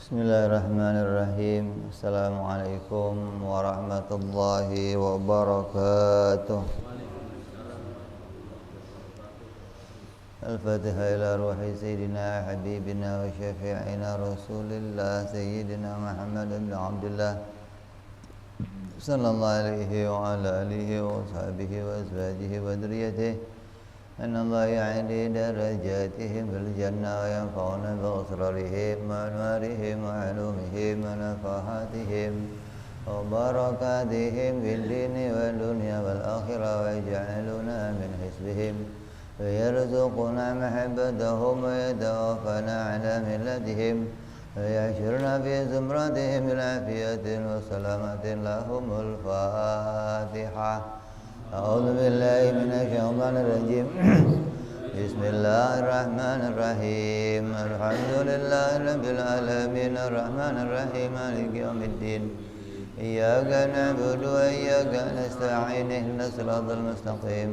Bismillahirrahmanirrahim. Assalamualaikum warahmatullahi wabarakatuh. Al-Fatiha ila ruhi Sayyidina Habibina wa Syafi'ina Rasulillah Sayyidina Muhammad ibn Abdullah sallallahu alaihi wa ala alihi wa sahbihi wa azwajihi wa dhurriyyatihi أن الله يعلي درجاتهم في الجنة وينفعنا بأسرارهم وأنوارهم وعلومهم ونفحاتهم وبركاتهم في الدين والدنيا والآخرة ويجعلنا من حزبهم ويرزقنا محبتهم ويتوفنا على ملتهم ويحشرنا في زمرتهم بالعافية وسلامة لهم الفاتحة. أعوذ بالله من الشيطان الرجيم. بسم الله الرحمن الرحيم. الحمد لله رب العالمين الرحمن الرحيم مالك يوم الدين إياك نعبد وإياك نستعين اهدنا الصراط المستقيم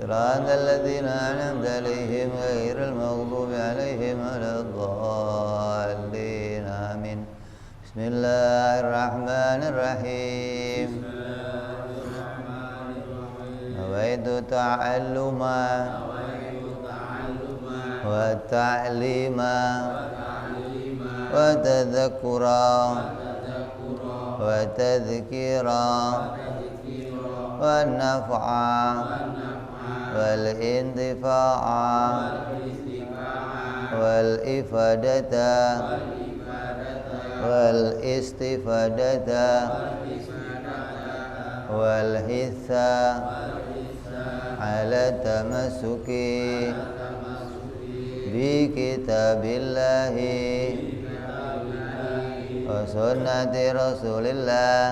صراط الذين أنعمت عليهم غير المغضوب عليهم ولا الضالين آمين. بسم الله الرحمن الرحيم. نويت تعلما وتعليما وتذكرا وتذكيرا والنفعا والانتفاعا والإفادة والاستفادة والحثا على التمسك بكتاب الله وسنة رسول الله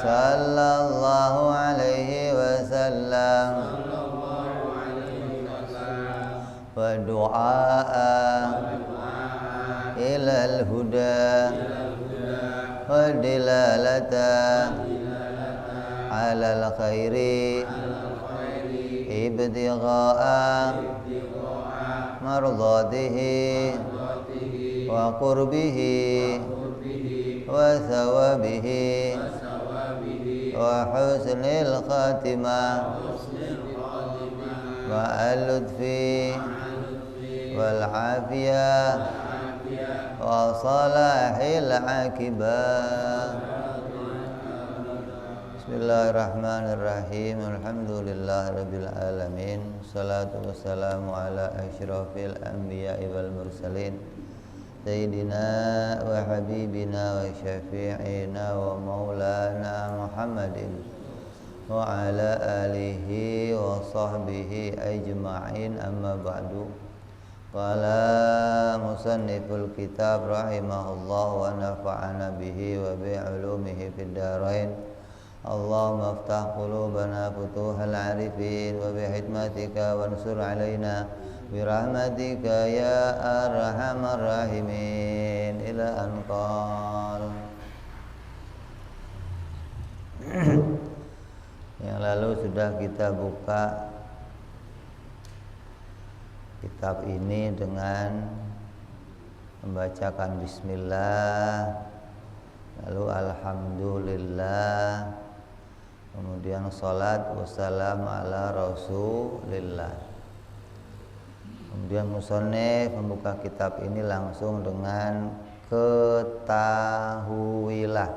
صلى الله عليه وسلم ودعاء إلى الهدى والدلالة على الخير ابتغاء مرضاته وقربه وثوابه وحسن الخاتمة مع اللطف والعافية وصلاح العاقبة. Bismillahirrahmanirrahim. Alhamdulillahirabbil alamin. Shalatu wassalamu ala asyrafil anbiya'i wal mursalin Sayyidina wa habibina wa syafi'ina wa maulana Muhammadin wa ala alihi wa sahbihi ajma'in, amma ba'du. Qala musanniful kitab rahimahullah wa nafa'ana bihi wa bi'ulumihi fid dharain. Allahumma aftah qulubana futuhal arifin wa bihikmatika wansur alaina birahmatika ya arhamar rahimin ila anqal. Yang lalu sudah kita buka kitab ini dengan membacakan bismillah, lalu alhamdulillah, kemudian salat wassalam ala rasulillah. Kemudian musannif membuka kitab ini langsung dengan ketahuilah.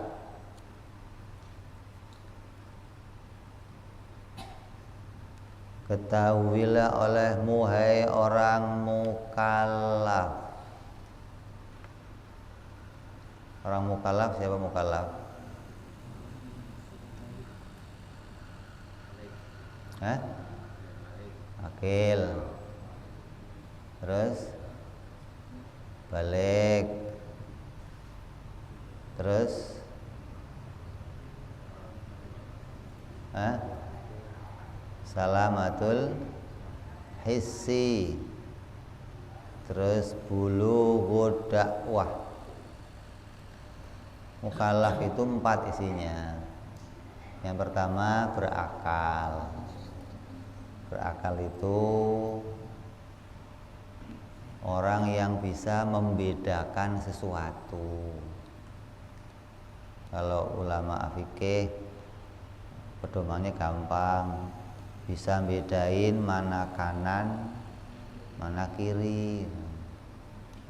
Ketahuilah olehmu hai orang mukallaf. Orang mukallaf siapa mukallaf? Akil. Terus balik. Terus salamatul hissi. Terus bulughud dakwah. Mukallaf itu 4 isinya. Yang pertama berakal. Berakal itu orang yang bisa membedakan sesuatu. Kalau ulama fikih pedomannya gampang, bisa bedain mana kanan, mana kiri.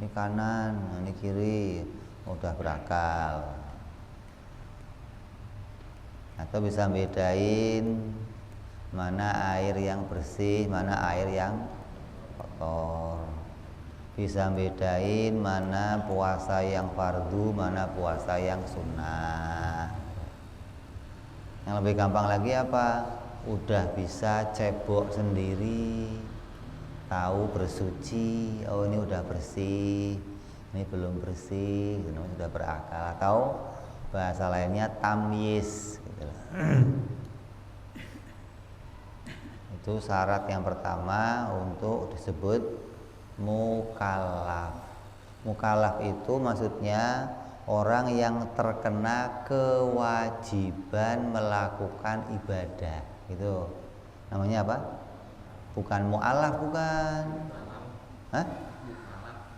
Ini kanan, ini kiri, udah berakal. Atau bisa bedain mana air yang bersih, mana air yang kotor. Bisa bedain mana puasa yang fardu, mana puasa yang sunnah. Yang lebih gampang lagi apa? Udah bisa cebok sendiri, tahu bersuci, oh ini udah bersih, ini belum bersih, ini sudah berakal. Atau bahasa lainnya tamyiz gitu. Itu syarat yang pertama untuk disebut mukallaf. Mukallaf itu maksudnya orang yang terkena kewajiban melakukan ibadah. Gitu. Namanya apa? Bukan mu'alaf, bukan. Hah?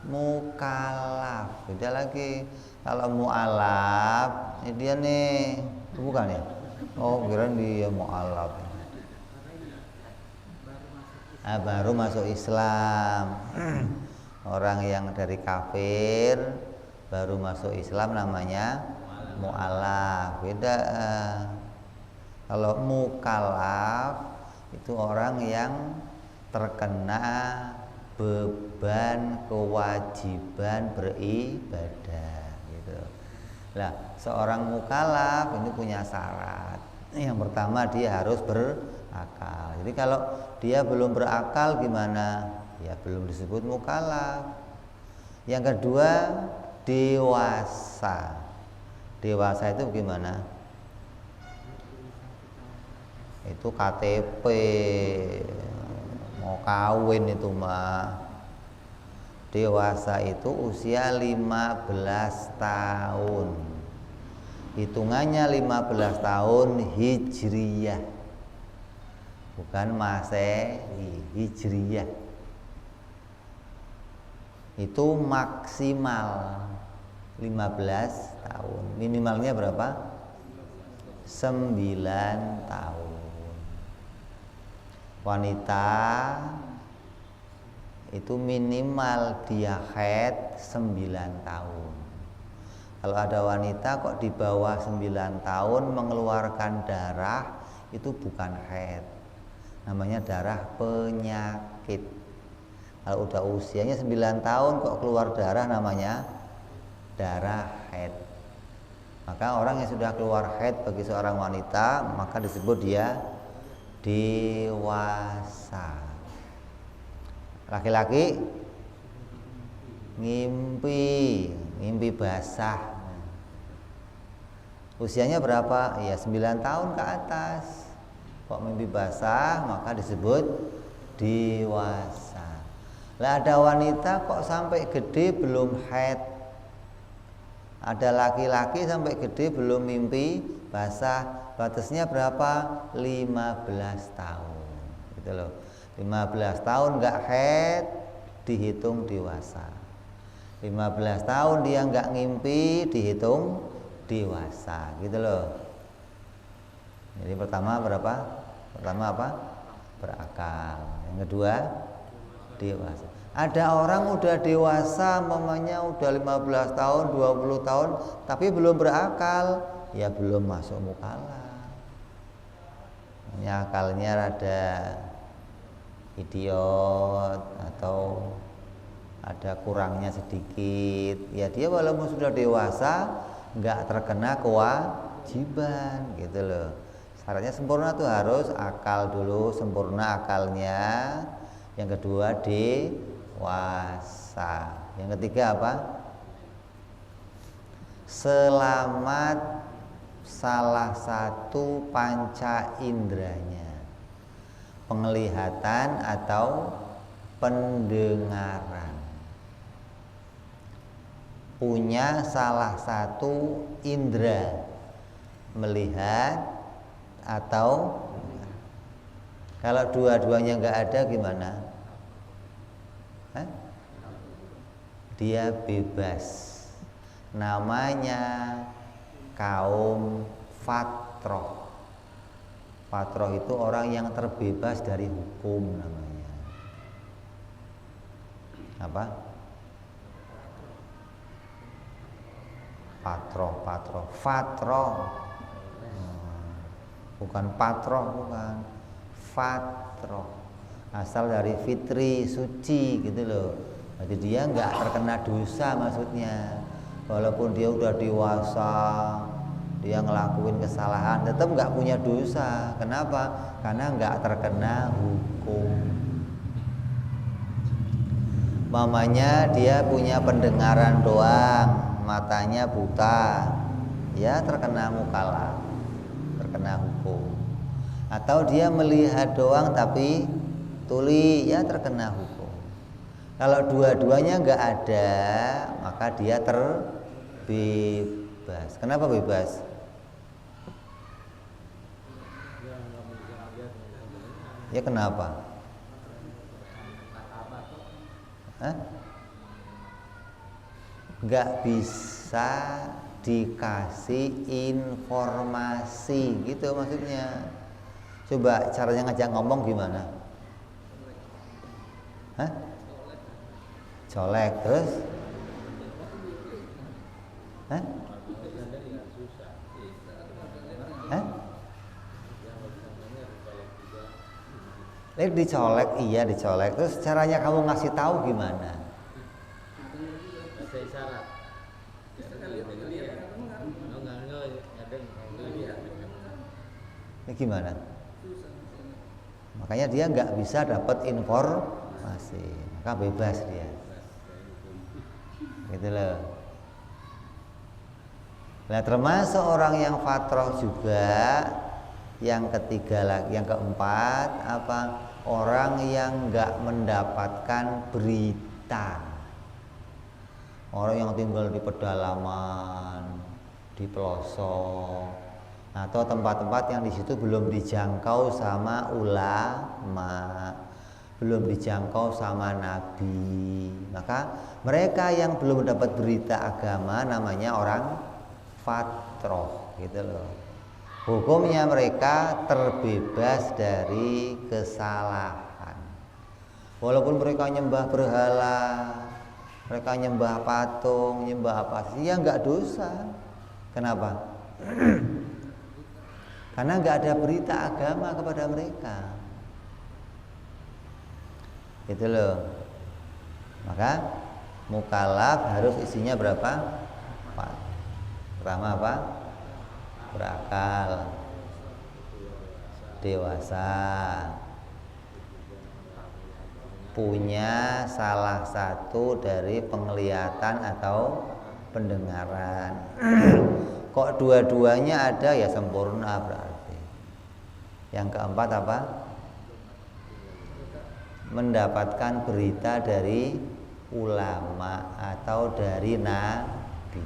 Mukallaf. Beda lagi. Kalau mu'alaf, ini dia nih. Bukan ya? Oh, kira dia mu'alaf. Baru masuk Islam. Orang yang dari kafir baru masuk Islam namanya mu'alaf. Beda. Kalau mukallaf itu orang yang terkena beban kewajiban beribadah gitu. Nah, seorang mukallaf ini punya syarat. Yang pertama dia harus berakal. Jadi kalau dia belum berakal gimana? Ya belum disebut mukallaf. Yang kedua dewasa. Dewasa itu gimana? Itu KTP, mau kawin itu mah. Dewasa itu usia 15 tahun. Hitungannya 15 tahun Hijriyah. Bukan Masehi, Hijriyah. Itu maksimal 15 tahun. Minimalnya berapa? 9 tahun. Wanita itu minimal dia haid 9 tahun. Kalau ada wanita kok di bawah 9 tahun mengeluarkan darah, itu bukan haid. Namanya darah penyakit. Kalau udah usianya 9 tahun kok keluar darah, namanya darah haid. Maka orang yang sudah keluar haid bagi seorang wanita, maka disebut dia dewasa. Laki-laki ngimpi basah. Usianya berapa? Ya 9 tahun ke atas. Kok mimpi basah, maka disebut dewasa. Lah ada wanita kok sampai gede belum haid. Ada laki-laki sampai gede belum mimpi basah. Batasnya berapa? 15 tahun. Gitu loh. 15 tahun enggak haid dihitung dewasa. 15 tahun dia enggak ngimpi dihitung dewasa, gitu loh. Jadi pertama berapa? Pertama apa? Berakal. Yang kedua dewasa. Ada orang udah dewasa, mamanya udah 15 tahun, 20 tahun, tapi belum berakal, ya belum masuk mukallaf. Ini akalnya rada idiot atau ada kurangnya sedikit. Ya dia walaupun sudah dewasa nggak terkena kewajiban, gitu loh. Syaratnya sempurna tuh harus akal dulu, sempurna akalnya. Yang kedua dewasa. Yang ketiga apa? Selamat salah satu panca inderanya, penglihatan atau pendengaran. Punya salah satu indera, melihat atau kalau dua-duanya nggak ada gimana? Hah? dia bebas. Namanya kaum fatroh. Fatroh itu orang yang terbebas dari hukum namanya. Apa? Fatroh. Bukan patroh, bukan. Fatroh. Asal dari fitri, suci gitu loh. Jadi dia nggak terkena dosa maksudnya. Walaupun dia udah dewasa, dia ngelakuin kesalahan, tetap nggak punya dosa. Kenapa? Karena nggak terkena hukum. Mamanya dia punya pendengaran doang, matanya buta, ya terkena mukallaf, terkena hukum. Atau dia melihat doang tapi tuli, ya terkena hukum. Kalau dua-duanya nggak ada, maka dia terbebas. Kenapa bebas? Ya kenapa? Nggak bisa dikasih informasi gitu maksudnya. Coba caranya ngajak ngomong gimana? Colek terus? Dicolek, iya dicolek. Terus caranya kamu ngasih tahu gimana? Ini gimana? Makanya dia nggak bisa dapat informasi, maka bebas dia. Gitu loh. Nah, termasuk orang yang fatroh juga. Yang ketiga lagi, yang keempat apa? Orang yang nggak mendapatkan berita. Orang yang tinggal di pedalaman, di pelosok, atau tempat-tempat yang di situ belum dijangkau sama ulama, belum dijangkau sama nabi. Maka mereka yang belum dapat berita agama namanya orang fatroh, gitu loh. Hukumnya mereka terbebas dari kesalahan. Walaupun mereka nyembah berhala, mereka nyembah patung, nyembah apa sih, ya nggak dosa. Kenapa? Karena nggak ada berita agama kepada mereka. Gitu loh. Maka mukallaf harus isinya berapa? 4. Pertama apa? Berakal, dewasa, punya salah satu dari penglihatan atau pendengaran. Kok dua-duanya ada, ya sempurna berarti. Yang keempat apa? Mendapatkan berita dari ulama atau dari nabi.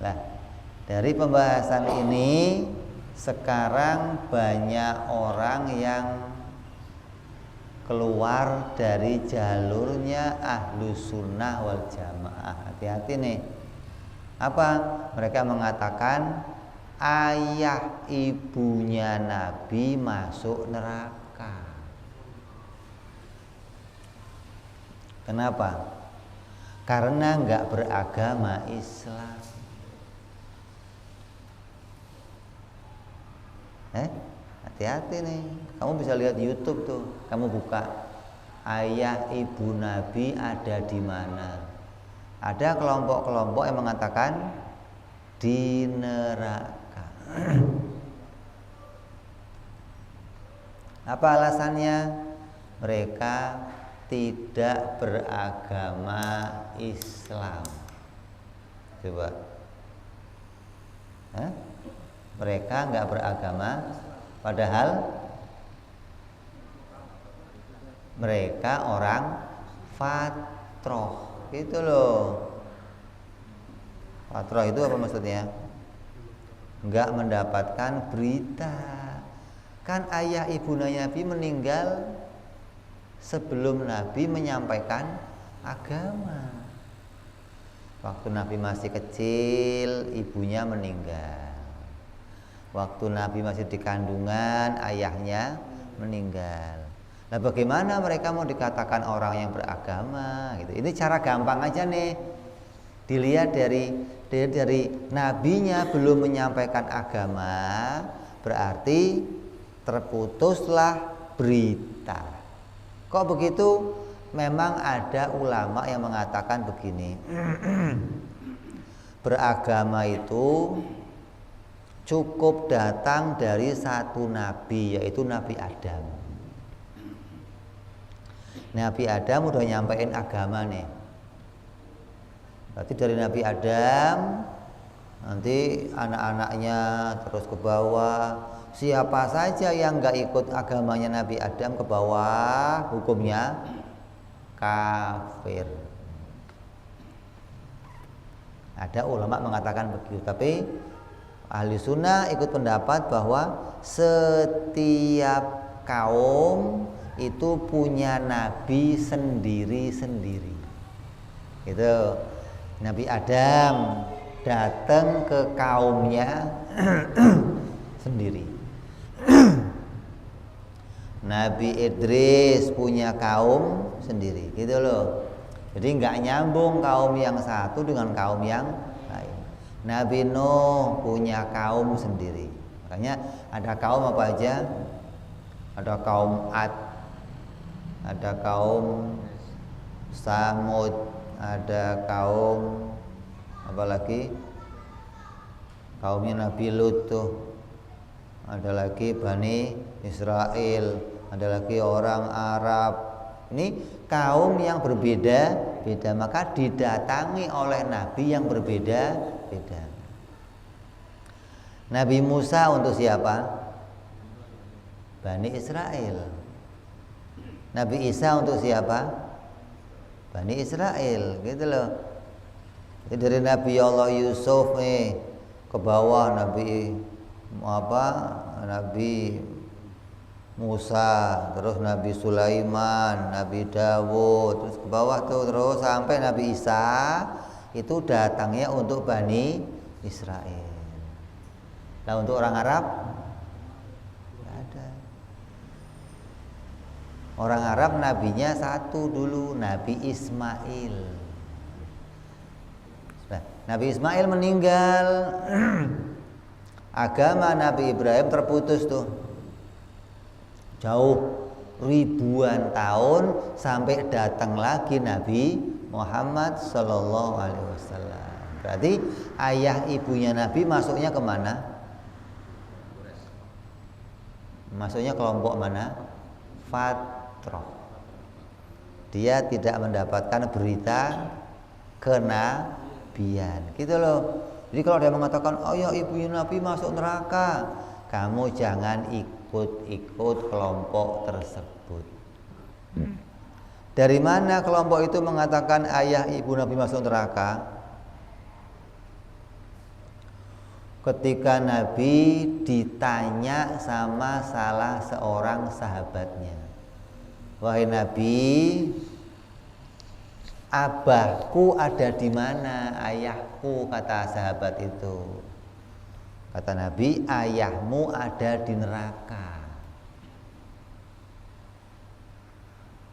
Nah, dari pembahasan ini sekarang banyak orang yang keluar dari jalurnya Ahlus Sunnah wal Jamaah. Hati-hati nih. Apa? Mereka mengatakan ayah ibunya Nabi masuk neraka. Kenapa? Karena nggak beragama Islam. Hati-hati nih. Kamu bisa lihat YouTube tuh. Kamu buka ayah ibu Nabi ada di mana. Ada kelompok-kelompok yang mengatakan di neraka. Apa alasannya? Mereka tidak beragama Islam. Coba. Mereka nggak beragama, padahal mereka orang fatroh, gitu loh. Fatroh itu apa maksudnya? Nggak mendapatkan berita. Kan ayah ibu Nabi meninggal sebelum Nabi menyampaikan agama. Waktu Nabi masih kecil, ibunya meninggal. Waktu Nabi masih di kandungan, ayahnya meninggal. Nah, bagaimana mereka mau dikatakan orang yang beragama gitu? Ini cara gampang aja nih. Dilihat dari nabinya belum menyampaikan agama, berarti terputuslah berita. Kok begitu? Memang ada ulama yang mengatakan begini. Beragama itu cukup datang dari satu nabi, yaitu Nabi Adam. Nabi Adam udah nyampein agama nih. Berarti dari Nabi Adam, nanti anak-anaknya terus ke bawah. Siapa saja yang gak ikut agamanya Nabi Adam ke bawah, hukumnya kafir. Ada ulama mengatakan begitu, tapi ahli sunnah ikut pendapat bahwa setiap kaum itu punya nabi sendiri-sendiri. Itu Nabi Adam datang ke kaumnya sendiri. Nabi Idris punya kaum sendiri, gitu loh. Jadi nggak nyambung kaum yang satu dengan kaum yang lain. Nabi Nuh punya kaum sendiri. Makanya ada kaum apa aja? Ada kaum Ad, ada kaum Samud, ada kaum apalagi? Kaumnya Nabi Lut tuh. Ada lagi Bani Israel, ada lagi orang Arab. Ini kaum yang berbeda-beda, maka didatangi oleh nabi yang berbeda-beda. Nabi Musa untuk siapa? Bani Israel. Nabi Isa untuk siapa? Bani Israel, gitu loh. Jadi dari Nabi Allah Yusuf ke bawah Nabi Musa, terus Nabi Sulaiman, Nabi Dawud, terus ke bawah tuh terus sampai Nabi Isa itu datangnya untuk Bani Israel. Nah, untuk orang Arab nggak ada. Orang Arab nabinya satu dulu, Nabi Ismail. Nah, Nabi Ismail meninggal. Agama Nabi Ibrahim terputus tuh. Jauh ribuan tahun sampai datang lagi Nabi Muhammad Sallallahu Alaihi Wasallam. Berarti ayah ibunya Nabi masuknya kemana? Masuknya kelompok mana? Fatrah. Dia tidak mendapatkan berita kenabian, gitu loh. Jadi kalau dia mengatakan, oh ya ibunya Nabi masuk neraka, kamu jangan ikut kelompok tersebut. Dari mana kelompok itu mengatakan ayah ibu Nabi masuk neraka? Ketika Nabi ditanya sama salah seorang sahabatnya, wahai Nabi, abahku ada di mana? Ayahku, kata sahabat itu. Kata Nabi, ayahmu ada di neraka.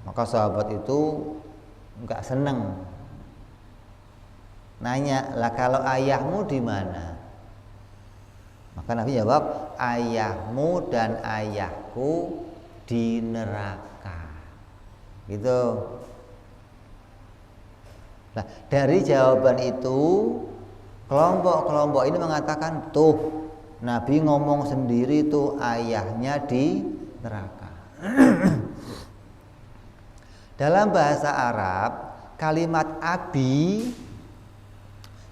Maka sahabat itu enggak seneng. Nanya, lah kalau ayahmu di mana? Maka Nabi jawab, ayahmu dan ayahku di neraka. Gitu. Nah, dari jawaban itu kelompok-kelompok ini mengatakan, tuh Nabi ngomong sendiri tuh ayahnya di neraka. Dalam bahasa Arab, kalimat abi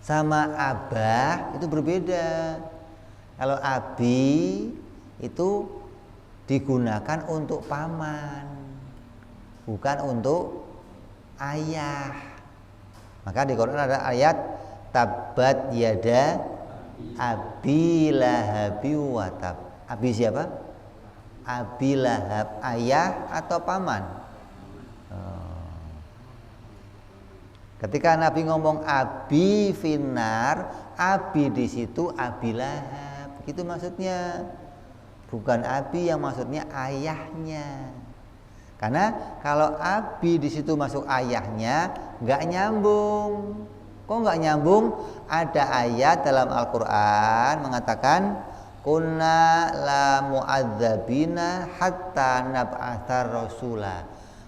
sama abah itu berbeda. Kalau abi itu digunakan untuk paman, bukan untuk ayah. Maka di Quran ada ayat Tabbat yada Abi Lahabi wa tab. Abi siapa? Abi Lahab, ayah atau paman? Ketika Nabi ngomong abi finnar, abi di situ Abi Lahab, itu maksudnya. Bukan abi yang maksudnya ayahnya. Karena kalau abi di situ masuk ayahnya, nggak nyambung. Kok nggak nyambung? Ada ayat dalam Al-Quran mengatakan kunna la mu'adzabina hatta nab'atha rasula.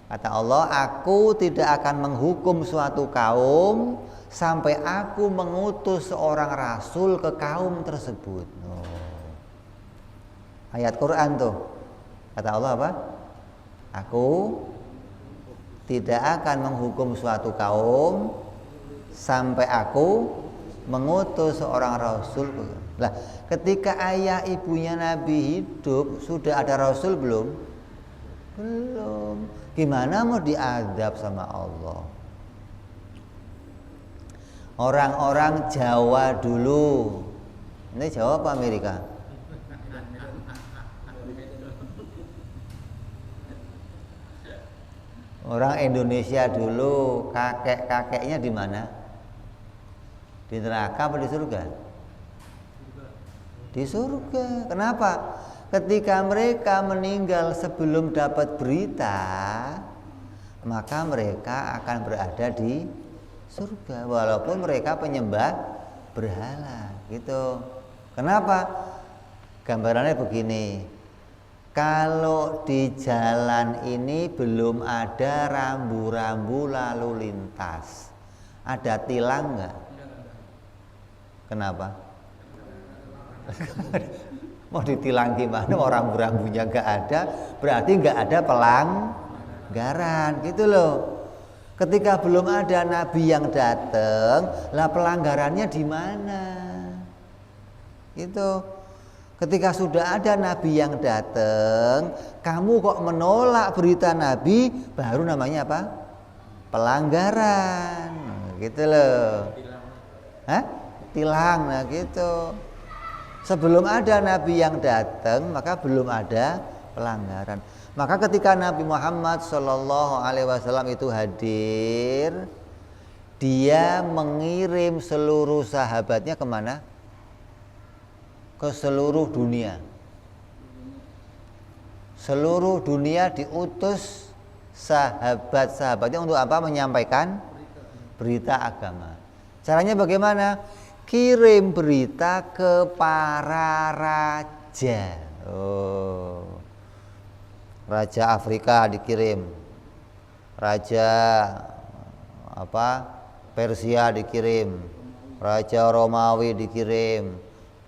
Kata Allah, aku tidak akan menghukum suatu kaum sampai aku mengutus seorang rasul ke kaum tersebut. Ayat Quran tuh. Kata Allah apa? Aku tidak akan menghukum suatu kaum sampai aku mengutus seorang rasul. Lah, ketika ayah ibunya Nabi hidup, sudah ada rasul belum? Belum. Gimana mau diadab sama Allah? Orang-orang Jawa dulu. Ini Jawa apa Amerika? Orang Indonesia dulu, kakek-kakeknya di mana? Di neraka apa di surga? Di surga. Kenapa? Ketika mereka meninggal sebelum dapat berita, maka mereka akan berada di surga walaupun mereka penyembah berhala, gitu. Kenapa? Gambarannya begini. Kalau di jalan ini belum ada rambu-rambu lalu lintas, ada tilang nggak? Kenapa? Mau ditilang gimana? Orang rambu-rambunya nggak ada, berarti nggak ada pelanggaran, gitu loh. Ketika belum ada nabi yang datang, lah pelanggarannya di mana? Itu. Ketika sudah ada nabi yang datang, kamu kok menolak berita nabi, baru namanya apa? Pelanggaran, gitu loh. Hah? Tilang, nah gitu. Sebelum ada nabi yang datang, maka belum ada pelanggaran. Maka ketika Nabi Muhammad SAW itu hadir, dia mengirim seluruh sahabatnya kemana? Ke seluruh dunia. Seluruh dunia diutus sahabat-sahabatnya untuk apa? Menyampaikan berita agama. Caranya bagaimana? Kirim berita ke para raja. Raja Afrika dikirim, raja Persia dikirim, raja Romawi dikirim,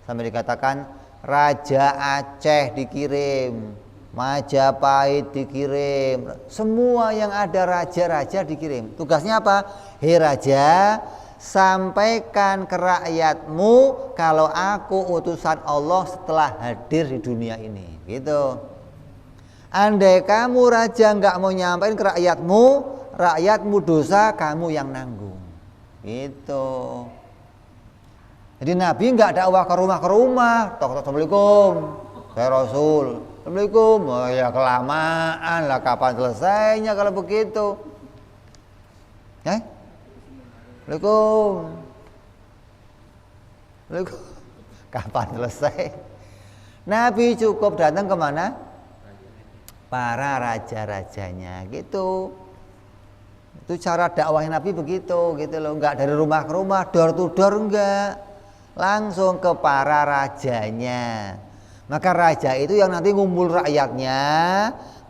sampai dikatakan raja Aceh dikirim, Majapahit dikirim, semua yang ada raja-raja dikirim. Tugasnya apa? Hei raja, sampaikan ke rakyatmu kalau aku utusan Allah setelah hadir di dunia ini, gitu. Andai kamu raja nggak mau nyampein ke rakyatmu dosa kamu yang nanggung, gitu. Jadi Nabi nggak dakwah ke rumah, Assalamualaikum, saya Rasul, Assalamualaikum, oh ya kelamaan lah, kapan selesainya kalau begitu? Assalamualaikum. Kapan selesai? Nabi cukup datang kemana? Para raja-rajanya, gitu. Itu cara dakwahnya Nabi begitu, gitu loh. Enggak dari rumah ke rumah, door to door enggak. Langsung ke para rajanya. Maka raja itu yang nanti ngumpul rakyatnya,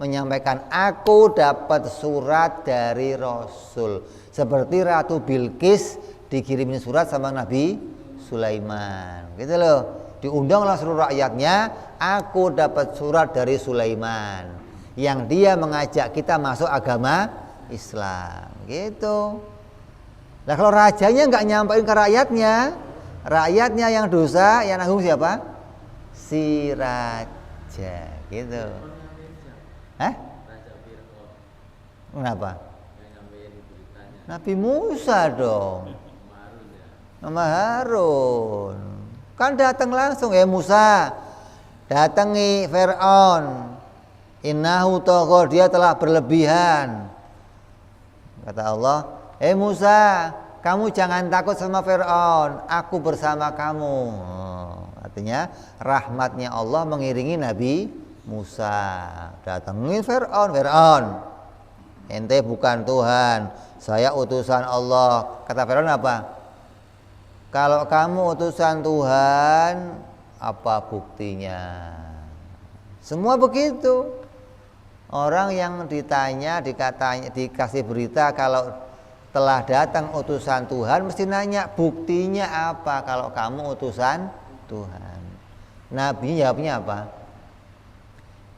menyampaikan aku dapat surat dari Rasul. Seperti Ratu Bilqis dikirimin surat sama Nabi Sulaiman, gitu loh. Diundanglah seluruh rakyatnya, aku dapat surat dari Sulaiman yang dia mengajak kita masuk agama Islam, gitu. Nah kalau rajanya nggak nyampein ke rakyatnya yang dosa, yang nanggung siapa? Si raja, gitu. Hah? Kenapa? Nabi Musa dong, nama Harun. Kan datang langsung, Musa, datangi Fir'aun. Innahu tagha, dia telah berlebihan. Kata Allah, Musa, kamu jangan takut sama Fir'aun, aku bersama kamu. Artinya rahmatnya Allah mengiringi Nabi Musa. Datengin Fir'aun, ente bukan Tuhan, saya utusan Allah. Kata Fir'aun apa? Kalau kamu utusan Tuhan, apa buktinya? Semua begitu. Orang yang dikasih berita kalau telah datang utusan Tuhan mesti nanya buktinya apa kalau kamu utusan Tuhan. Nabi jawabnya apa?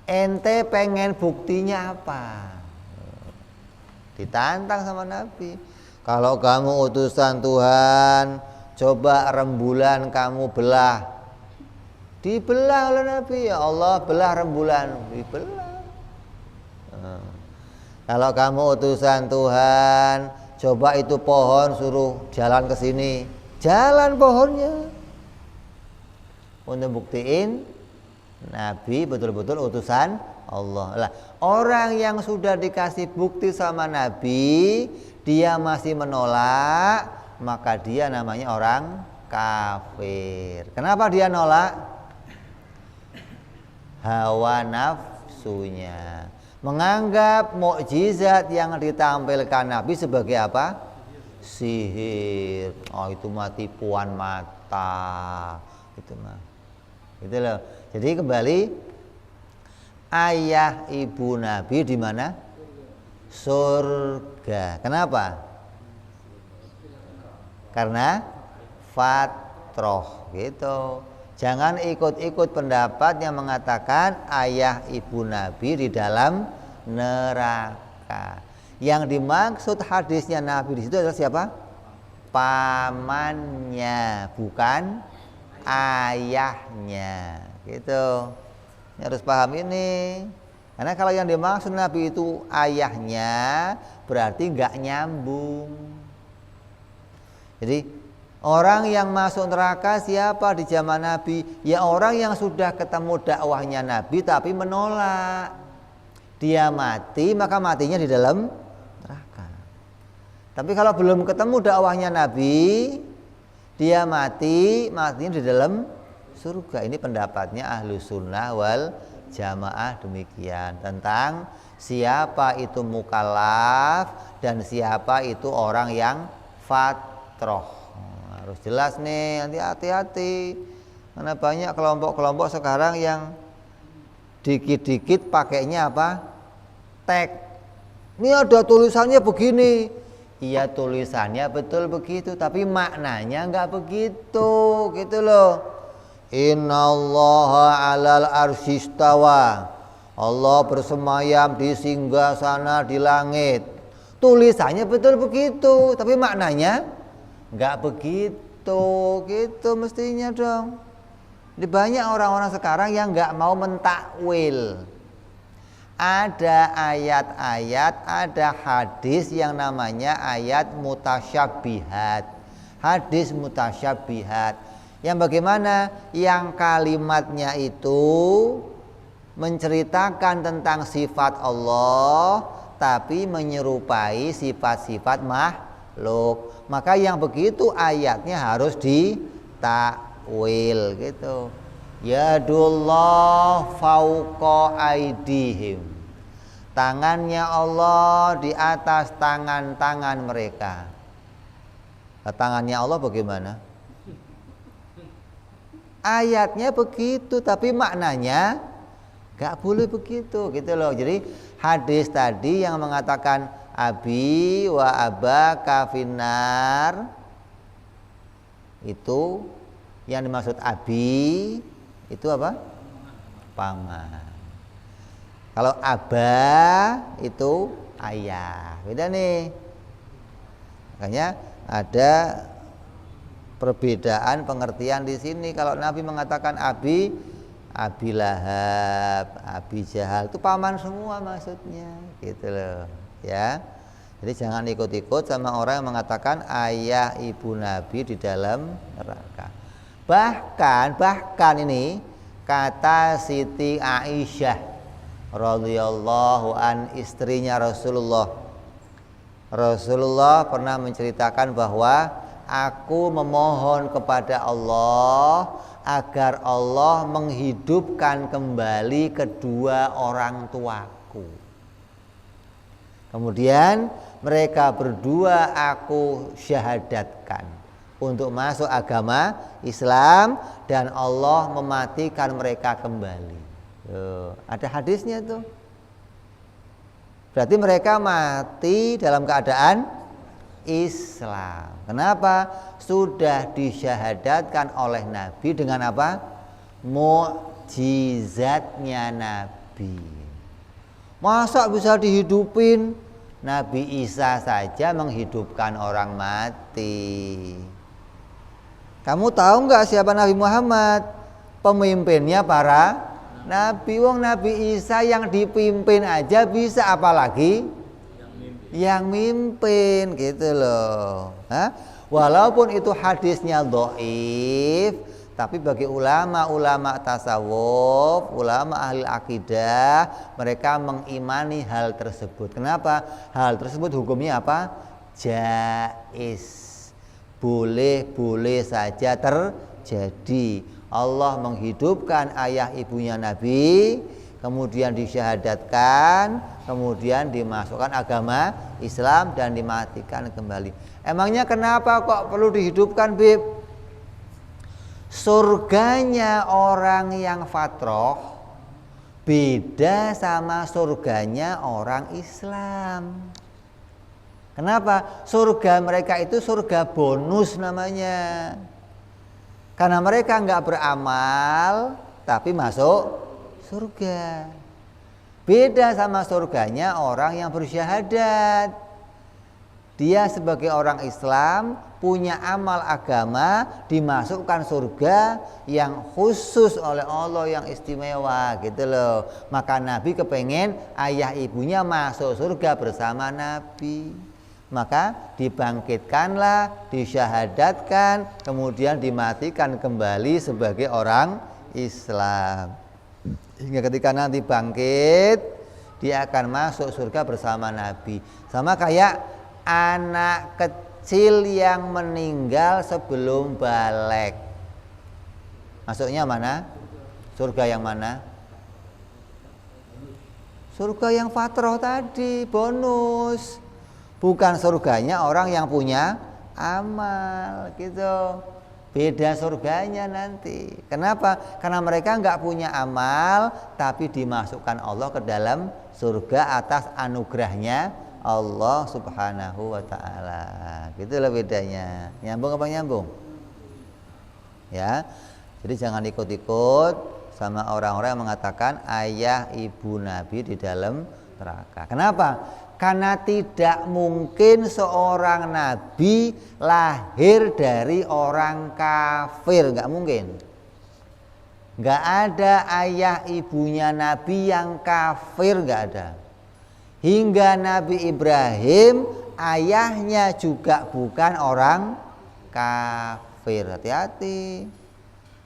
Ente pengen buktinya apa? Ditantang sama Nabi. Kalau kamu utusan Tuhan, coba rembulan kamu belah. Dibelah oleh Nabi. Ya Allah, belah rembulan. Dibelah. Kalau kamu utusan Tuhan, coba itu pohon suruh jalan ke sini. Jalan pohonnya. Untuk buktiin Nabi betul-betul utusan Allah. Lah, orang yang sudah dikasih bukti sama Nabi, dia masih menolak, maka dia namanya orang kafir. Kenapa dia nolak? Hawa nafsunya. Menganggap mukjizat yang ditampilkan Nabi sebagai apa? Sihir. Oh, itu mah tipuan mata. Itu mah. Gitu loh. Jadi kembali, ayah ibu Nabi di mana? Surga. Kenapa? Karena fatroh gitu. Jangan ikut-ikut pendapat yang mengatakan ayah ibu Nabi di dalam neraka. Yang dimaksud hadisnya Nabi di situ adalah siapa? Pamannya, bukan ayahnya. Gitu. Ini harus paham ini. Karena kalau yang dimaksud Nabi itu ayahnya, berarti nggak nyambung. Jadi orang yang masuk neraka siapa di zaman Nabi? Ya orang yang sudah ketemu dakwahnya Nabi tapi menolak. Dia mati, maka matinya di dalam neraka. Tapi kalau belum ketemu dakwahnya Nabi, dia matinya di dalam surga. Ini pendapatnya Ahlus Sunnah wal Jamaah demikian tentang siapa itu mukallaf dan siapa itu orang yang fatroh. Harus jelas nih, nanti hati-hati. Karena banyak kelompok-kelompok sekarang yang dikit-dikit pakainya apa? Tag. Ini ada tulisannya begini. Iya, tulisannya betul begitu, tapi maknanya enggak begitu, gitu loh. Innallaha 'alal arsyistawa. Allah bersemayam di singgasana di langit. Tulisannya betul begitu, tapi maknanya enggak begitu, gitu mestinya dong. Jadi banyak orang-orang sekarang yang enggak mau mentakwil. Ada ayat-ayat, ada hadis yang namanya ayat mutasyabihat. Hadis mutasyabihat. Yang bagaimana? Yang kalimatnya itu menceritakan tentang sifat Allah, tapi menyerupai sifat-sifat makhluk. Maka yang begitu ayatnya harus ditakwil gitu. Yadullah fauqa aidihim. Tangannya Allah di atas tangan-tangan mereka. Tangannya Allah bagaimana? Ayatnya begitu, tapi maknanya gak boleh begitu, gitu loh. Jadi hadis tadi yang mengatakan abi wa abaka finnar, itu yang dimaksud abi itu apa? Paman. Kalau aba itu ayah. Beda nih. Makanya ada perbedaan pengertian di sini. Kalau Nabi mengatakan abi, Abi Lahab, Abi Jahal, itu paman semua maksudnya, gitu loh, ya. Jadi jangan ikut-ikut sama orang yang mengatakan ayah ibu Nabi di dalam neraka. Bahkan ini kata Siti Aisyah radhiyallahu an, istrinya Rasulullah. Rasulullah pernah menceritakan bahwa aku memohon kepada Allah agar Allah menghidupkan kembali kedua orang tuaku. Kemudian mereka berdua aku syahadatkan untuk masuk agama Islam dan Allah mematikan mereka kembali. Ada hadisnya tuh. Berarti mereka mati dalam keadaan Islam. Kenapa? Sudah disyahadatkan oleh Nabi dengan apa? Mukjizatnya Nabi. Masa bisa dihidupin? Nabi Isa saja menghidupkan orang mati. Kamu tahu nggak siapa Nabi Muhammad? Pemimpinnya para Nabi. Wong Nabi Isa yang dipimpin aja bisa, apalagi yang mimpin gitu loh. Walaupun itu hadisnya dhaif, tapi bagi ulama tasawuf, ulama ahli akidah, mereka mengimani hal tersebut. Kenapa? Hal tersebut hukumnya apa? Jaiz. Boleh saja terjadi. Allah menghidupkan ayah ibunya Nabi, kemudian disyahadatkan, kemudian dimasukkan agama Islam dan dimatikan kembali. Emangnya kenapa kok perlu dihidupkan, Bib? Surganya orang yang fatroh beda sama surganya orang Islam. Kenapa? Surga mereka itu surga bonus namanya. Karena mereka nggak beramal tapi masuk surga. Beda sama surganya orang yang bersyahadat. Dia sebagai orang Islam punya amal agama, dimasukkan surga yang khusus oleh Allah, yang istimewa gitu loh. Maka Nabi kepengen ayah ibunya masuk surga bersama Nabi. Maka dibangkitkanlah, disyahadatkan, kemudian dimatikan kembali sebagai orang Islam. Hingga ketika nanti bangkit, dia akan masuk surga bersama Nabi. Sama kayak anak kecil yang meninggal sebelum balik. Masuknya mana? Surga yang mana? Surga yang fatroh tadi, bonus. Bukan surganya orang yang punya amal gitu. Beda surganya nanti. Kenapa? Karena mereka nggak punya amal, tapi dimasukkan Allah ke dalam surga atas anugerahnya Allah Subhanahu wa ta'ala. Gitulah bedanya. Nyambung apa nyambung? Ya. Jadi jangan ikut-ikut sama orang-orang yang mengatakan ayah ibu Nabi di dalam neraka. Kenapa? Karena tidak mungkin seorang nabi lahir dari orang kafir, nggak mungkin. Nggak ada ayah ibunya nabi yang kafir, nggak ada. Hingga Nabi Ibrahim ayahnya juga bukan orang kafir. Hati-hati.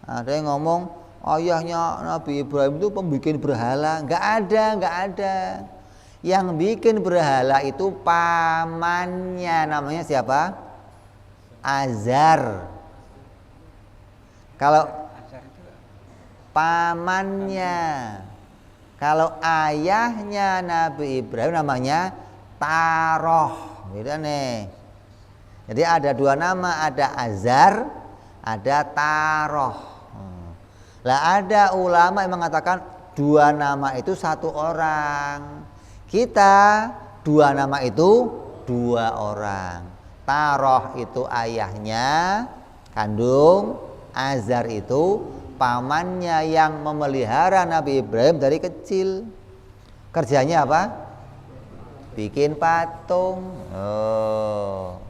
Ada yang ngomong ayahnya Nabi Ibrahim itu pembikin berhala. Nggak ada. Yang bikin berhala itu pamannya, namanya siapa? Azar. Kalau pamannya, kalau ayahnya Nabi Ibrahim namanya Taroh, gitu nih. Jadi ada dua nama, ada Azar, ada Taroh. Lah ada ulama yang mengatakan dua nama itu satu orang. Kita dua nama itu dua orang. Taroh itu ayahnya kandung, Azar itu pamannya yang memelihara Nabi Ibrahim dari kecil. Kerjanya apa? Bikin patung.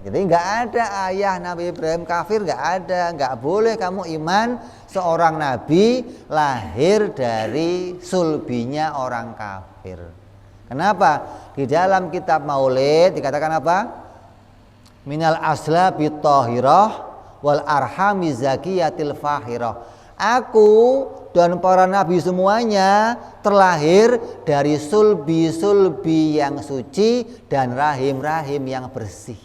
Jadi nggak ada ayah Nabi Ibrahim kafir, nggak ada. Nggak boleh kamu iman seorang nabi lahir dari sulbinya orang kafir. Kenapa? Di dalam kitab Maulid dikatakan apa? Minal aslabi thahirah wal arhami zakiyatil fahirah. Aku dan para nabi semuanya terlahir dari sulbi-sulbi yang suci dan rahim-rahim yang bersih.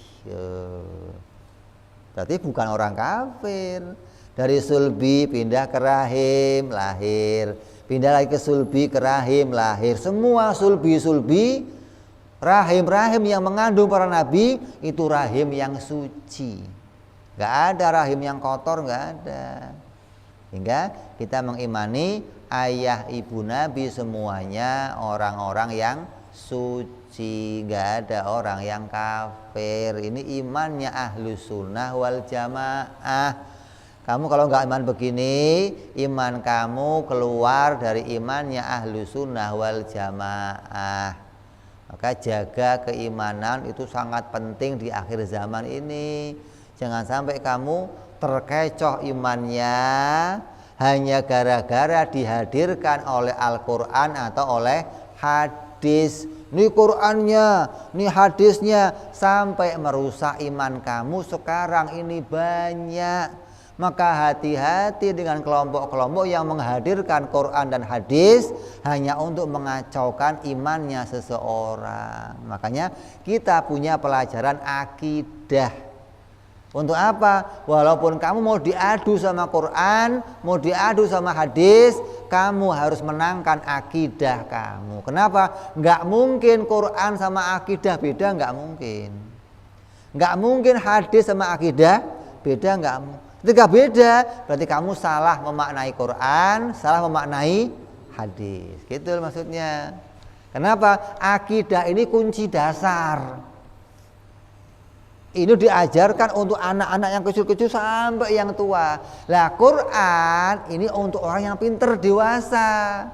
Berarti bukan orang kafir. Dari sulbi pindah ke rahim, lahir. Pindah lagi ke sulbi, ke rahim, lahir. Semua sulbi-sulbi, rahim-rahim yang mengandung para nabi itu rahim yang suci. Gak ada rahim yang kotor, gak ada. Hingga kita mengimani ayah ibu nabi semuanya orang-orang yang suci, gak ada orang yang kafir. Ini imannya ahlus sunnah wal jamaah. Kamu kalau gak iman begini, iman kamu keluar dari imannya ahlus sunnah wal jamaah. Maka jaga keimanan itu sangat penting di akhir zaman ini. Jangan sampai kamu terkecoh imannya hanya gara-gara dihadirkan oleh Al-Quran atau oleh hadis. Ini Qurannya, ini hadisnya, sampai merusak iman kamu sekarang ini banyak. Maka hati-hati dengan kelompok-kelompok yang menghadirkan Quran dan hadis hanya untuk mengacaukan imannya seseorang. Makanya kita punya pelajaran akidah. Untuk apa? Walaupun kamu mau diadu sama Quran, mau diadu sama hadis, kamu harus menangkan akidah kamu. Kenapa? Nggak mungkin Quran sama akidah beda, nggak mungkin. Nggak mungkin hadis sama akidah beda, nggak mungkin. Ketika beda, berarti kamu salah memaknai Quran, salah memaknai hadis. Gitu maksudnya. Kenapa? Akidah ini kunci dasar. Ini diajarkan untuk anak-anak yang kecil-kecil sampai yang tua. Lah Quran ini untuk orang yang pinter dewasa.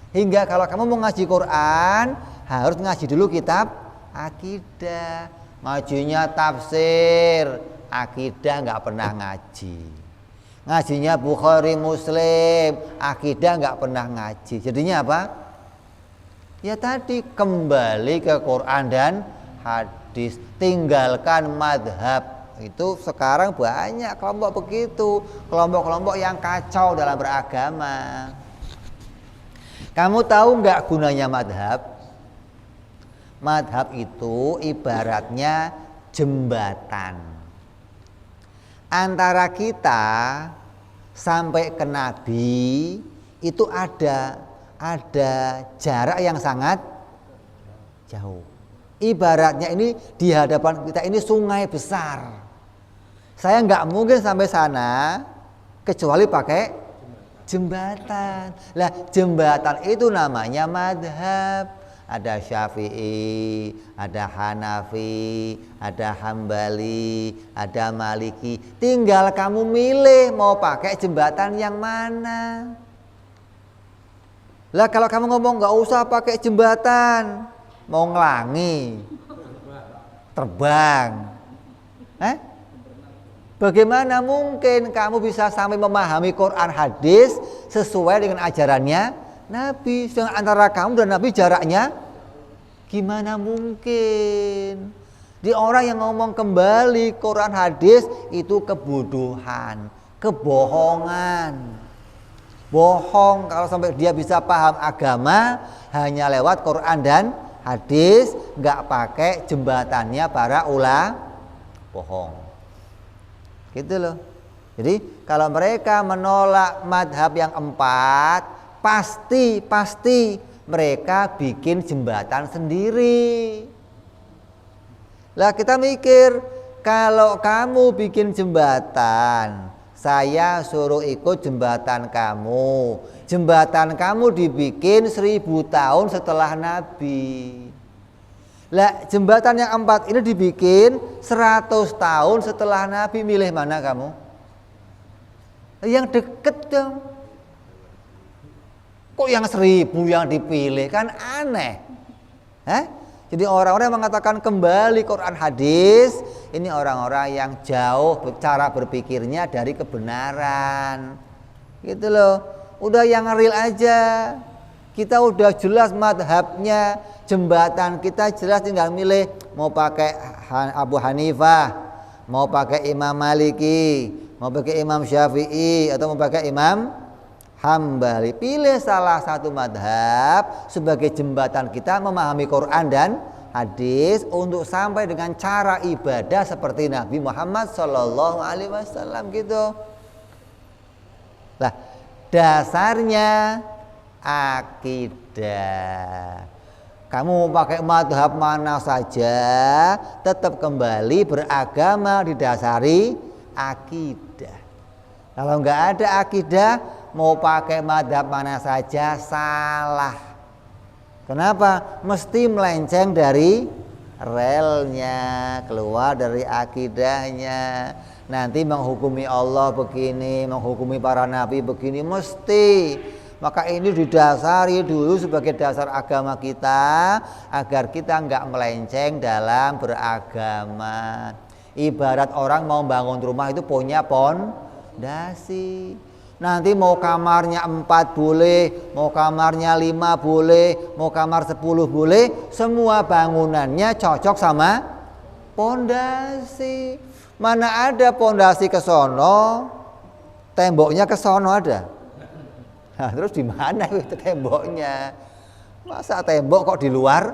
Hingga kalau kamu mau ngaji Quran, harus ngaji dulu kitab akidah. Ngajinya tafsir, akidah nggak pernah ngaji. Ngajinya Bukhari Muslim, akidah nggak pernah ngaji. Jadinya apa? Ya tadi kembali ke Quran dan hadis, tinggalkan madhab. Itu sekarang banyak kelompok begitu, kelompok-kelompok yang kacau dalam beragama. Kamu tahu nggak gunanya madhab? Madhab itu ibaratnya jembatan antara kita sampai ke Nabi. Itu ada jarak yang sangat jauh. Ibaratnya ini di hadapan kita ini sungai besar. Saya nggak mungkin sampai sana kecuali pakai jembatan. Lah jembatan itu namanya madhab. Ada Syafi'i, ada Hanafi, ada Hambali, ada Maliki. Tinggal kamu milih mau pakai jembatan yang mana. Lah kalau kamu ngomong nggak usah pakai jembatan, mau ngelangi, terbang, bagaimana mungkin kamu bisa sampai memahami Quran hadis sesuai dengan ajarannya Nabi? Sedangkan antara kamu dan Nabi jaraknya gimana mungkin? Di orang yang ngomong kembali Quran hadis itu kebodohan, kebohongan. Bohong kalau sampai dia bisa paham agama hanya lewat Quran dan hadis, nggak pakai jembatannya para ulama, bohong. Gitu loh. Jadi kalau mereka menolak madhab yang empat, pasti mereka bikin jembatan sendiri. Lah kita mikir, kalau kamu bikin jembatan, saya suruh ikut jembatan kamu. Jembatan kamu dibikin 1000 tahun setelah Nabi. Lah jembatan yang empat ini dibikin 100 tahun setelah Nabi. Milih mana kamu? Yang deket dong. Kok yang 1000 yang dipilih? Kan aneh. Jadi orang-orang yang mengatakan kembali Quran hadis, ini orang-orang yang jauh cara berpikirnya dari kebenaran. Gitu loh. Udah yang real aja. Kita udah jelas madhabnya, jembatan kita jelas, tinggal milih mau pakai Abu Hanifah, mau pakai Imam Maliki, mau pakai Imam Syafi'i, atau mau pakai Imam Hambali. Pilih salah satu madhab sebagai jembatan kita memahami Quran dan hadis untuk sampai dengan cara ibadah seperti Nabi Muhammad Sallallahu Alaihi Wasallam gitu. Lah, dasarnya akidah. Kamu pakai madhab mana saja, tetap kembali beragama didasari akidah. Kalau nggak ada akidah, mau pakai madhab mana saja salah. Kenapa? Mesti melenceng dari relnya, keluar dari akidahnya. Nanti menghukumi Allah begini, menghukumi para nabi begini, mesti. Maka ini didasari dulu sebagai dasar agama kita, agar kita nggak melenceng dalam beragama. Ibarat orang mau bangun rumah itu punya pondasi. Nanti mau kamarnya 4 boleh, mau kamarnya 5 boleh, mau kamar 10 boleh, semua bangunannya cocok sama pondasi. Mana ada pondasi ke sono, temboknya ke sono ada. Nah, terus di mana itu temboknya? Masa tembok kok di luar?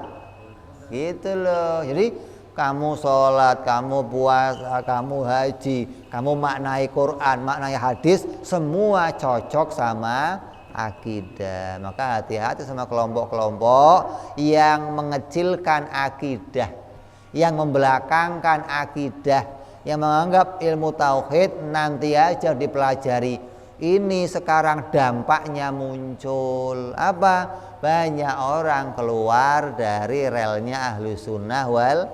Gitu loh. Jadi kamu sholat, kamu puasa, kamu haji, kamu maknai Quran, maknai hadis, semua cocok sama akidah. Maka hati-hati sama kelompok-kelompok yang mengecilkan akidah, yang membelakangkan akidah, yang menganggap ilmu tauhid nanti aja dipelajari. Ini sekarang dampaknya muncul apa? Banyak orang keluar dari relnya ahlu sunnah wal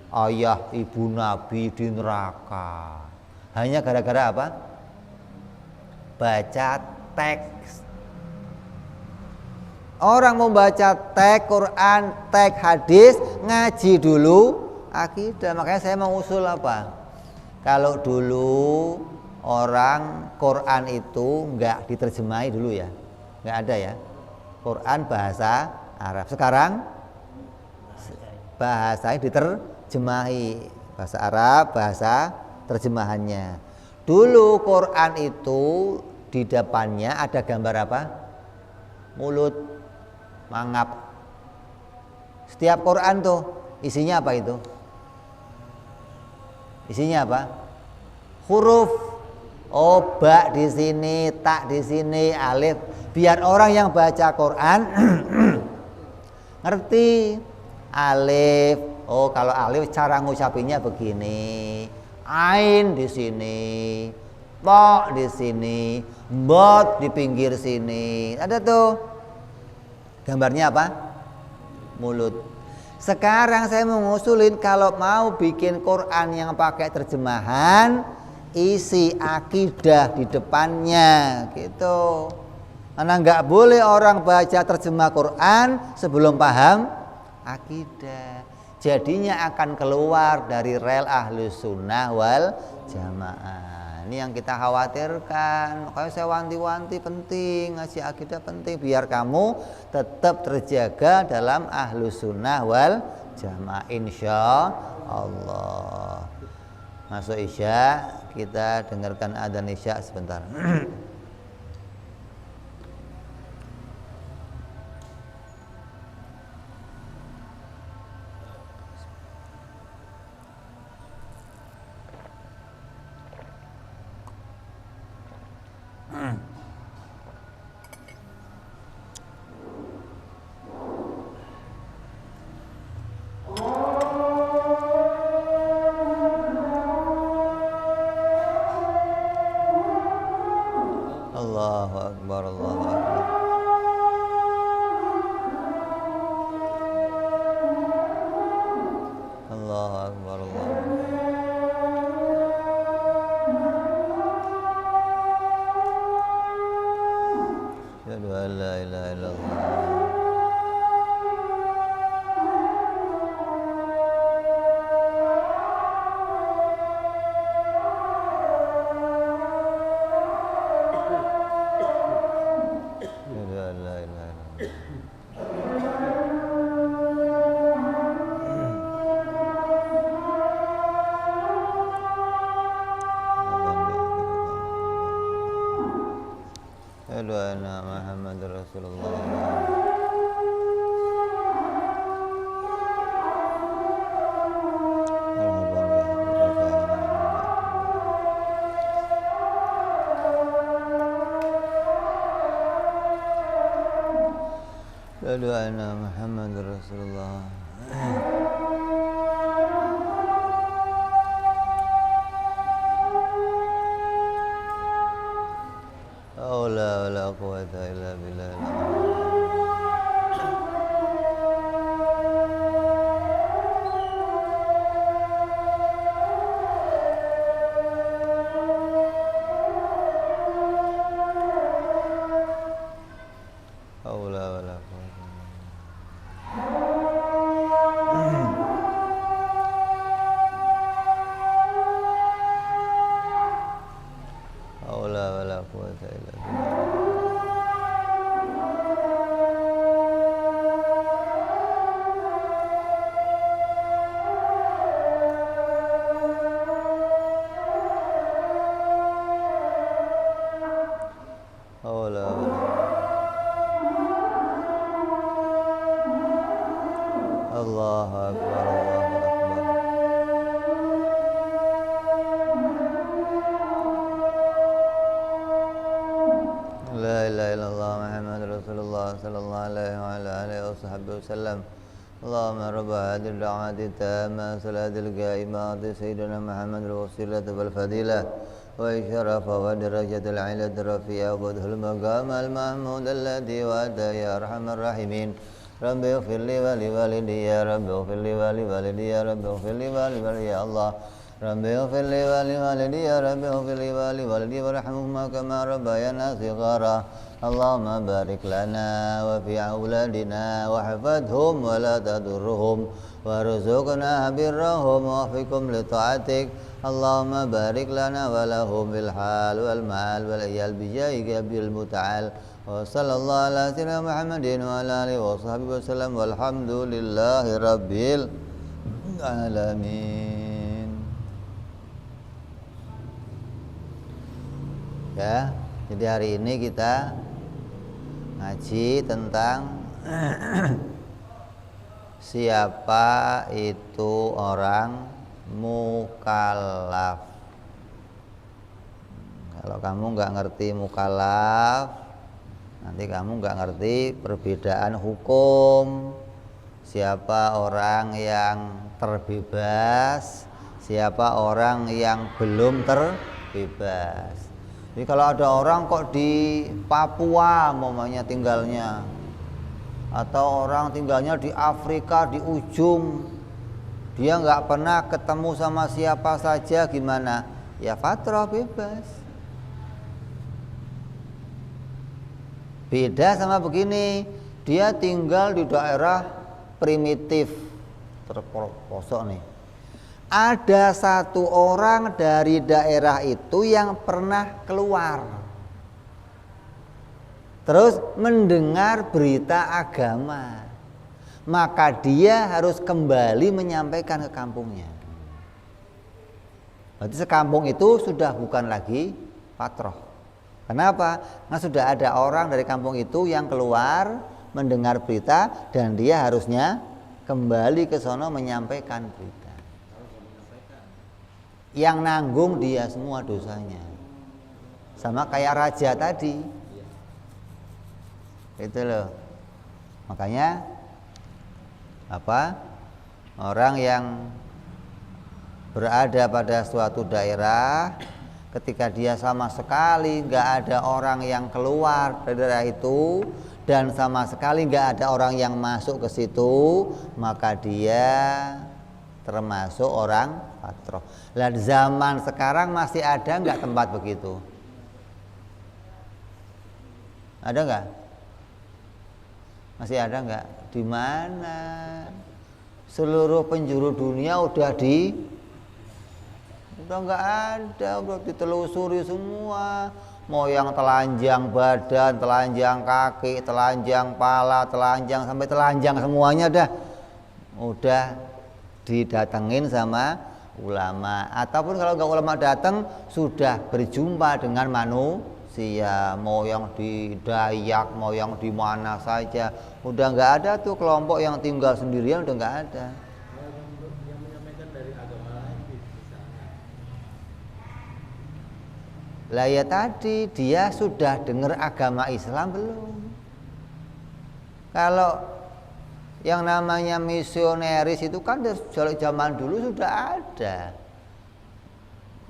ayah ibu nabi di neraka. Hanya gara-gara apa? Baca teks. Orang membaca teks Quran, teks hadis, ngaji dulu akidah. Makanya saya mau usul apa? Kalau dulu orang Quran itu enggak diterjemahi dulu ya, enggak ada ya. Quran bahasa Arab. Sekarang bahasanya diterjemahi, bahasa Arab, bahasa terjemahannya. Dulu Quran itu di depannya ada gambar apa? Mulut, mangap. Setiap Quran tuh isinya apa itu? Isinya apa? Huruf. Oh, ba di sini, tak di sini, alif. Biar orang yang baca Quran ngerti. Alif. Oh, kalau alif cara ngucapinnya begini. Ain di sini. To di sini. Bot di pinggir sini. Ada tuh. Gambarnya apa? Mulut. Sekarang saya mengusulin kalau mau bikin Quran yang pakai terjemahan, isi akidah di depannya gitu. Karena nggak boleh orang baca terjemah Quran sebelum paham akidah. Jadinya akan keluar dari rel ahlus sunnah wal jamaah. Ini yang kita khawatirkan. Makanya saya wanti-wanti penting, ngaji akidah penting biar kamu tetap terjaga dalam ahlus sunnah wal jamaah insya Allah. Masuk isya, kita dengarkan adzan isya sebentar. Allahu Akbar, Allahu Akbar. Allahu Akbar, Allahu Akbar. Asyhadu an la ilaha illallah. أشهد أن محمد رسول الله. أشهد أن محمد رسول الله. لا ولا قوة إلا بالله. Allahu Akbar, Allahu Akbar. La ilaha illallah Muhammad Rasulullah sallallahu alaihi wa ala alihi wa sahbihi wasallam. Allahumma rabba hadhihi ad-da'wati tamma salatil qa'imati sayyidina Muhammad al-wasilata wal fadilah wa syarafa wa darajatil 'ilati rafi'a wa dhul maqam al-mahmud alladhi wa'ada ya arhamar rahimin. Rabbi ighfir li wa li walidi ya Rabbi ighfir li wa li walidi ya Rabbi ighfir li wa li walidi ya Allah. Rabbi ighfir li wa li walidi ya Rabbi ighfir li wa li walidi warhamhuma kama rabbayana shighara. Allahumma barik lana wa fi auladina wa hafadhum wa la tadurruhum warzuqna birrahum wa fikum li ta'atik. Allahumma barik lana wa lahum bil hal wal mal wal iyal bijahi bil muta'al. Wa sallallahu ala sayyidina Muhammadin wa ala alihi wa sahbihi wasallam walhamdulillahi rabbil alamin. Ya, jadi hari ini kita ngaji tentang siapa itu orang mukallaf. Kalau kamu nggak ngerti mukallaf, nanti kamu nggak ngerti perbedaan hukum. Siapa orang yang terbebas, siapa orang yang belum terbebas. Jadi kalau ada orang kok di Papua umpamanya tinggalnya, atau orang tinggalnya di Afrika di ujung, dia nggak pernah ketemu sama siapa saja, gimana? Ya fatrah bebas. Beda sama begini, dia tinggal di daerah primitif terpelosok nih. Ada satu orang dari daerah itu yang pernah keluar, terus mendengar berita agama, maka dia harus kembali menyampaikan ke kampungnya. Berarti sekampung itu sudah bukan lagi patroh. Kenapa? Karena sudah ada orang dari kampung itu yang keluar mendengar berita dan dia harusnya kembali ke sono menyampaikan berita. Yang nanggung dia semua dosanya. Sama kayak raja tadi. Itu loh. Makanya orang yang berada pada suatu daerah, ketika dia sama sekali nggak ada orang yang keluar dari daerah itu dan sama sekali nggak ada orang yang masuk ke situ, maka dia termasuk orang patroh. Lah zaman sekarang masih ada nggak tempat begitu? Ada nggak? Masih ada nggak? Di mana? Seluruh penjuru dunia udah nggak ada, udah ditelusuri semua. Mau yang telanjang badan, telanjang kaki, telanjang pala, telanjang sampai telanjang semuanya udah didatengin sama ulama. Ataupun kalau nggak ulama datang, sudah berjumpa dengan manusia. Sia, mau yang di Dayak, mau yang di mana saja, udah nggak ada tuh kelompok yang tinggal sendirian, udah nggak ada. Yang menyampaikan dari agama lain misalnya. Lah ya tadi dia sudah dengar agama Islam belum? Kalau yang namanya misioneris itu kan dari zaman dulu sudah ada.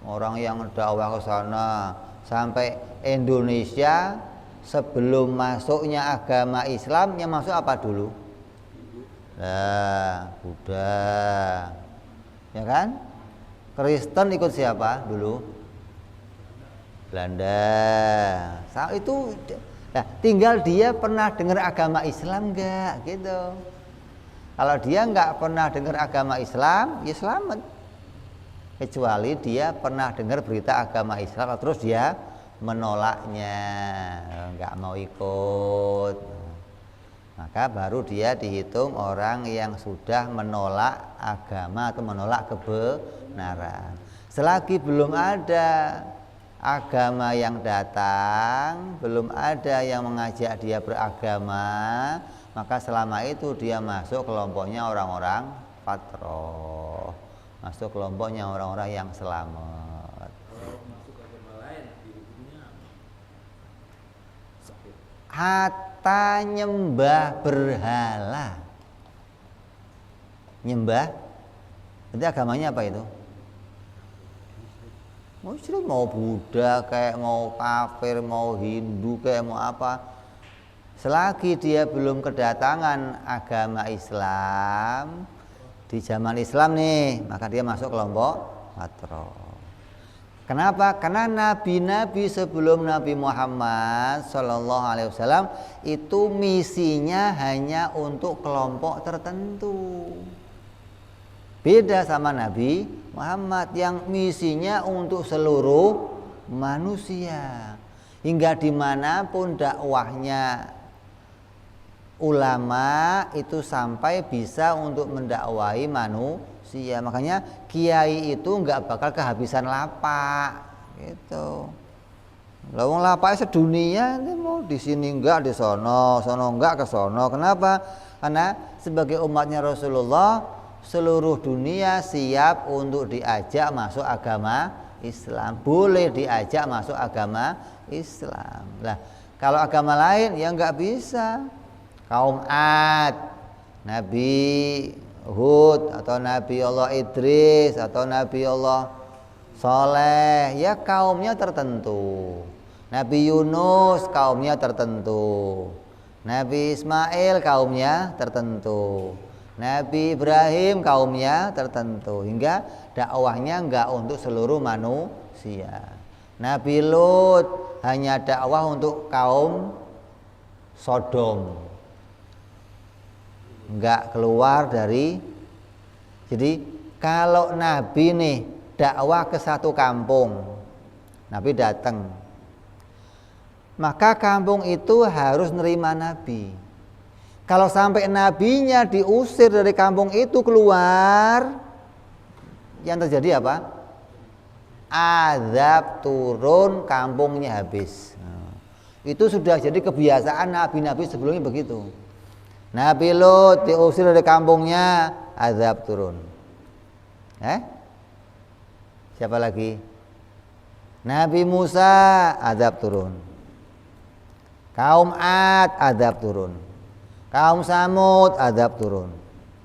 Orang yang dakwah ke sana sampai Indonesia sebelum masuknya agama Islam yang masuk apa dulu? Nah, Buddha. Ya kan? Kristen ikut siapa dulu? Belanda. Itu nah, tinggal dia pernah dengar agama Islam enggak gitu. Kalau dia enggak pernah dengar agama Islam, ya selamat. Kecuali dia pernah dengar berita agama Islam terus dia menolaknya, enggak mau ikut, maka baru dia dihitung orang yang sudah menolak agama atau menolak kebenaran. Selagi belum ada agama yang datang, belum ada yang mengajak dia beragama, maka selama itu dia masuk kelompoknya orang-orang fatroh, masuk kelompoknya orang-orang yang selamat. Kalau masuk agama lain dihitungnya Hatta nyembah berhala. Nyembah berarti agamanya apa itu? Musyrik, mau Buddha kayak mau kafir, mau Hindu kayak mau apa, selagi dia belum kedatangan agama Islam di zaman Islam nih, maka dia masuk kelompok fatroh. Kenapa? Karena nabi-nabi sebelum Nabi Muhammad SAW itu misinya hanya untuk kelompok tertentu. Beda sama Nabi Muhammad yang misinya untuk seluruh manusia. Hingga dimanapun dakwahnya ulama itu sampai bisa untuk mendakwahi manusia. Makanya kiai itu nggak bakal kehabisan lapak gitu. Lawang lapak sedunia ini mau di sini enggak, di sono enggak, ke sono. Kenapa? Karena sebagai umatnya Rasulullah, seluruh dunia siap untuk diajak masuk agama Islam. Boleh diajak masuk agama Islam. Lah, kalau agama lain ya nggak bisa. Kaum Ad, Nabi Hud atau Nabi Allah Idris atau Nabi Allah Soleh, ya kaumnya tertentu. Nabi Yunus kaumnya tertentu. Nabi Ismail kaumnya tertentu. Nabi Ibrahim kaumnya tertentu. Hingga dakwahnya enggak untuk seluruh manusia. Nabi Lut hanya dakwah untuk kaum Sodom, enggak keluar dari. Jadi kalau Nabi nih dakwah ke satu kampung, Nabi datang, maka kampung itu harus nerima Nabi. Kalau sampai nabinya diusir dari kampung itu keluar, yang terjadi apa? Azab turun, kampungnya habis. Itu sudah jadi kebiasaan nabi-nabi sebelumnya begitu. Nabi Lut diusir dari kampungnya, azab turun. Siapa lagi? Nabi Musa, azab turun. Kaum Ad, azab turun. Kaum Samud, azab turun.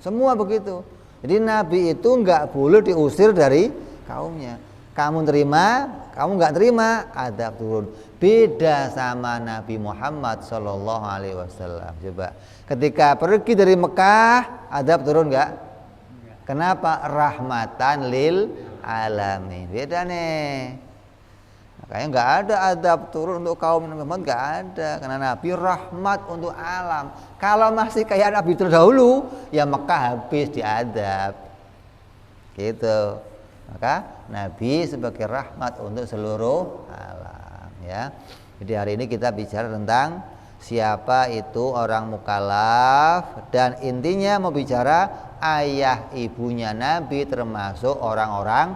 Semua begitu. Jadi Nabi itu enggak boleh diusir dari kaumnya. Kamu terima, kamu enggak terima, azab turun. Beda sama Nabi Muhammad SAW. Coba, ketika pergi dari Mekah, azab turun enggak? Kenapa? Rahmatan lil alamin. Beda nih. Makanya enggak ada azab turun untuk kaum Muhammad, enggak ada. Karena Nabi rahmat untuk alam. Kalau masih kayak Nabi terdahulu, ya Mekah habis diadab. Gitu. Maka Nabi sebagai rahmat untuk seluruh alam, ya. Jadi hari ini kita bicara tentang siapa itu orang mukallaf, dan intinya mau bicara ayah ibunya Nabi termasuk orang-orang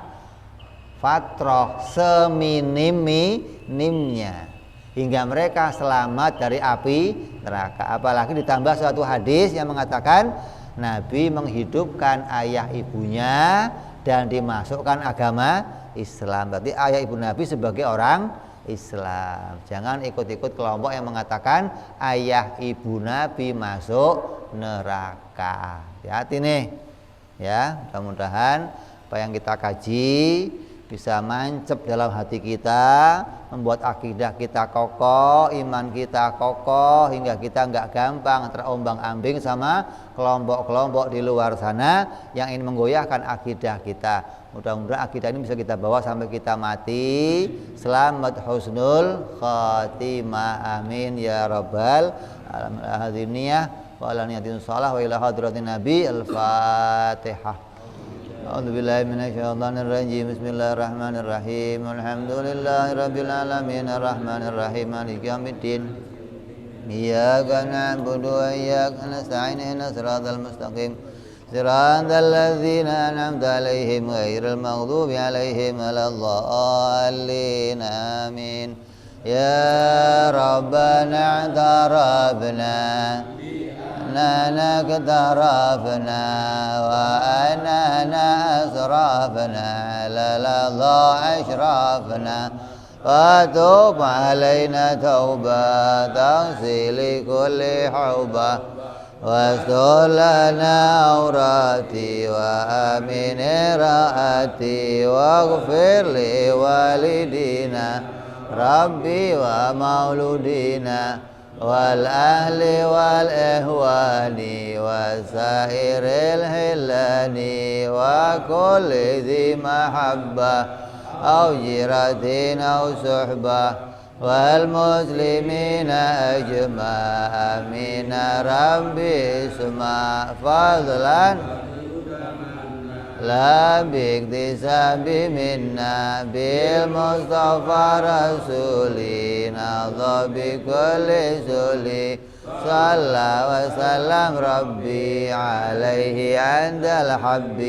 fatroh seminim-minimnya. hingga mereka selamat dari api neraka. Apalagi ditambah suatu hadis yang mengatakan Nabi menghidupkan ayah ibunya dan dimasukkan agama Islam. Berarti ayah ibu Nabi sebagai orang Islam. Jangan ikut-ikut kelompok yang mengatakan ayah ibu Nabi masuk neraka. Hati-hati nih. Ya, mudah-mudahan apa yang kita kaji bisa mancep dalam hati kita, membuat akidah kita kokoh, iman kita kokoh, hingga kita nggak gampang terombang-ambing sama kelompok-kelompok di luar sana yang ingin menggoyahkan akidah kita. Mudah-mudahan akidah ini bisa kita bawa sampai kita mati. Selamat husnul khatimah, amin ya rabbal alamin. Wa ala niyatin shalah wa ila hadratin nabi. Al-Fatihah. A'udzubillahi minasyaitonir rajim. Bismillahirrahmanirrahim. Alhamdulillahirabbil alamin arrahmanir rahim maliki yaumiddin. Iyyaka na'budu wa iyyaka nasta'in ihdinas siratal mustaqim. Siratal ladzina an'amta 'alaihim ghairil maghdubi 'alaihim waladdallin. Amin. Ya Rabbana i'tarafna أننا اقترفنا وأننا أسرفنا للظى أشرفنا وتوب علينا توبة تغسل كل حوبة واستر لنا عوراتي وآمن رأتي واغفر لوالدينا ربي ومولودينا والأهل والإخوان وسائر الهلان وكل ذي محبة أو جيرة أو صحبة والمسلمين أجمع آمين ربي اسمع فضلا لا باكتساب منا بالمصطفى رسولي نضى بكل سولي صلى وسلم ربي عليه عند الحب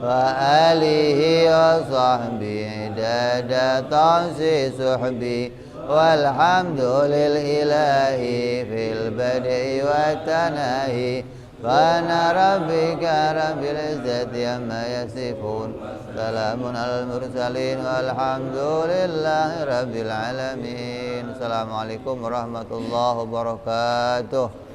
وآله وصحبه عدد طنس صحبي والحمد لله في البدء والتناهي سبحان ربك رب العزة عما يصفون سلام على المرسلين والحمد لله رب العالمين. Assalamualaikum warahmatullahi wabarakatuh.